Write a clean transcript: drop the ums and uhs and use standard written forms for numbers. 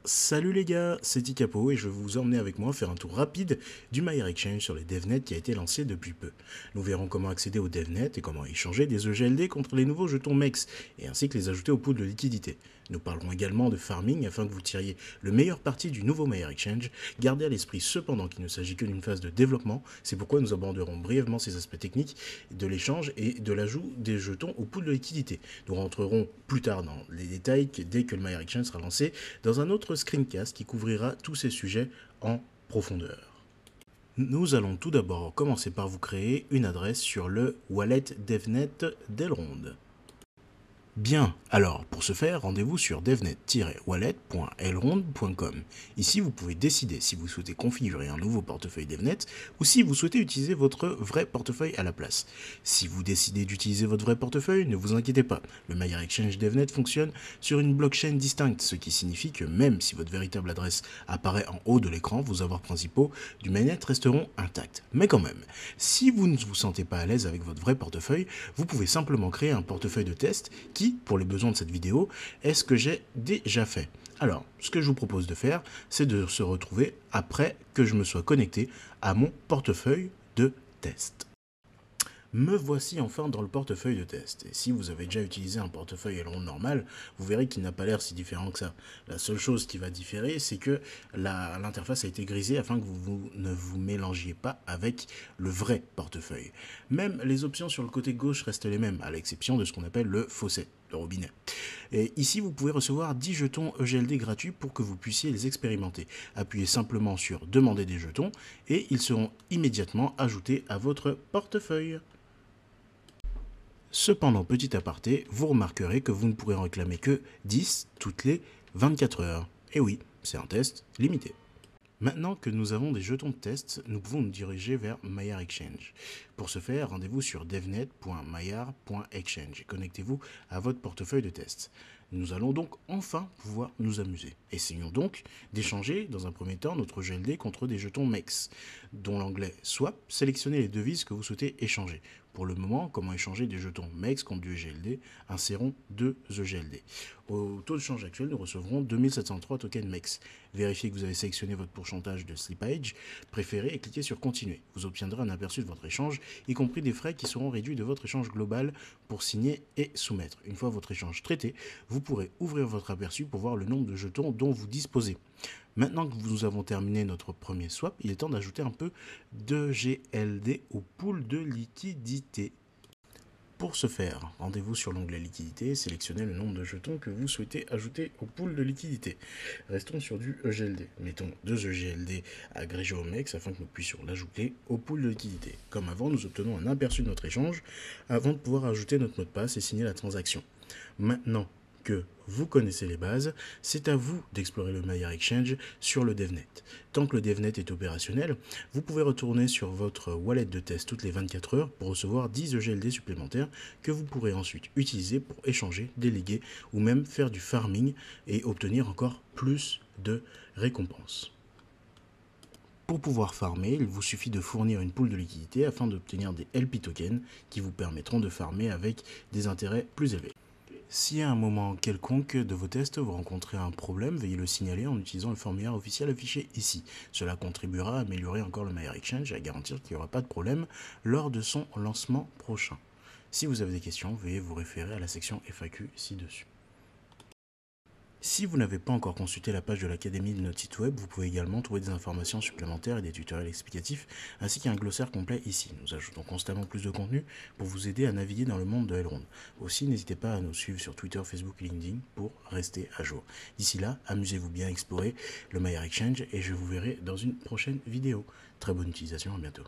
Salut les gars, c'est Tikapo et je vais vous emmener avec moi faire un tour rapide du MyAirExchange sur les DevNet qui a été lancé depuis peu. Nous verrons comment accéder aux DevNet et comment échanger des EGLD contre les nouveaux jetons MEX et ainsi que les ajouter au pool de liquidité. Nous parlerons également de farming afin que vous tiriez le meilleur parti du nouveau MyAirExchange. Gardez à l'esprit cependant qu'il ne s'agit que d'une phase de développement, c'est pourquoi nous aborderons brièvement ces aspects techniques de l'échange et de l'ajout des jetons au pool de liquidité. Nous rentrerons plus tard dans les détails dès que le MyAirExchange sera lancé dans un autre screencast qui couvrira tous ces sujets en profondeur. Nous allons tout d'abord commencer par vous créer une adresse sur le wallet DevNet d'Elrond. Bien, alors pour ce faire, rendez-vous sur devnet-wallet.elrond.com. Ici, vous pouvez décider si vous souhaitez configurer un nouveau portefeuille DevNet ou si vous souhaitez utiliser votre vrai portefeuille à la place. Si vous décidez d'utiliser votre vrai portefeuille, ne vous inquiétez pas, le MyAirExchange DevNet fonctionne sur une blockchain distincte, ce qui signifie que même si votre véritable adresse apparaît en haut de l'écran, vos avoirs principaux du mainnet resteront intacts. Mais quand même, si vous ne vous sentez pas à l'aise avec votre vrai portefeuille, vous pouvez simplement créer un portefeuille de test qui, pour les besoins de cette vidéo, est ce que j'ai déjà fait. Alors, ce que je vous propose de faire, c'est de se retrouver après que je me sois connecté à mon portefeuille de test. Me voici enfin dans le portefeuille de test. Et si vous avez déjà utilisé un portefeuille Elrond normal, vous verrez qu'il n'a pas l'air si différent que ça. La seule chose qui va différer, c'est que l'interface a été grisée afin que vous ne vous mélangiez pas avec le vrai portefeuille. Même les options sur le côté gauche restent les mêmes, à l'exception de ce qu'on appelle le faucet, le robinet. Et ici, vous pouvez recevoir 10 jetons EGLD gratuits pour que vous puissiez les expérimenter. Appuyez simplement sur Demander des jetons et ils seront immédiatement ajoutés à votre portefeuille. Cependant, petit aparté, vous remarquerez que vous ne pourrez en réclamer que 10 toutes les 24 heures. Et oui, c'est un test limité. Maintenant que nous avons des jetons de test, nous pouvons nous diriger vers MyAirExchange. Pour ce faire, rendez-vous sur devnet.myar.exchange et connectez-vous à votre portefeuille de test. Nous allons donc enfin pouvoir nous amuser. Essayons donc d'échanger dans un premier temps notre GLD contre des jetons MEX, dont l'anglais Swap. Sélectionnez les devises que vous souhaitez échanger. Pour le moment, comment échanger des jetons MEX contre du EGLD? Insérons 2 EGLD. Au taux de change actuel, nous recevrons 2703 tokens MEX. Vérifiez que vous avez sélectionné votre pourcentage de slippage préféré et cliquez sur Continuer. Vous obtiendrez un aperçu de votre échange, y compris des frais qui seront réduits de votre échange global pour signer et soumettre. Une fois votre échange traité, vous pourrez ouvrir votre aperçu pour voir le nombre de jetons dont vous disposez. Maintenant que nous avons terminé notre premier swap, il est temps d'ajouter un peu de GLD au pool de liquidité. Pour ce faire, rendez-vous sur l'onglet liquidité et sélectionnez le nombre de jetons que vous souhaitez ajouter au pool de liquidité. Restons sur du EGLD. Mettons 2 EGLD agrégés au MEX afin que nous puissions l'ajouter au pool de liquidité. Comme avant, nous obtenons un aperçu de notre échange avant de pouvoir ajouter notre mot de passe et signer la transaction. Maintenant que vous connaissez les bases, c'est à vous d'explorer le MyAirExchange sur le DevNet. Tant que le DevNet est opérationnel, vous pouvez retourner sur votre wallet de test toutes les 24 heures pour recevoir 10 EGLD supplémentaires que vous pourrez ensuite utiliser pour échanger, déléguer ou même faire du farming et obtenir encore plus de récompenses. Pour pouvoir farmer, il vous suffit de fournir une pool de liquidité afin d'obtenir des LP tokens qui vous permettront de farmer avec des intérêts plus élevés. Si à un moment quelconque de vos tests vous rencontrez un problème, veuillez le signaler en utilisant le formulaire officiel affiché ici. Cela contribuera à améliorer encore le MyAirExchange et à garantir qu'il n'y aura pas de problème lors de son lancement prochain. Si vous avez des questions, veuillez vous référer à la section FAQ ci-dessus. Si vous n'avez pas encore consulté la page de l'Académie de notre site web, vous pouvez également trouver des informations supplémentaires et des tutoriels explicatifs, ainsi qu'un glossaire complet ici. Nous ajoutons constamment plus de contenu pour vous aider à naviguer dans le monde de Elrond. Aussi, n'hésitez pas à nous suivre sur Twitter, Facebook et LinkedIn pour rester à jour. D'ici là, amusez-vous bien à explorer le MyAirExchange et je vous verrai dans une prochaine vidéo. Très bonne utilisation, à bientôt.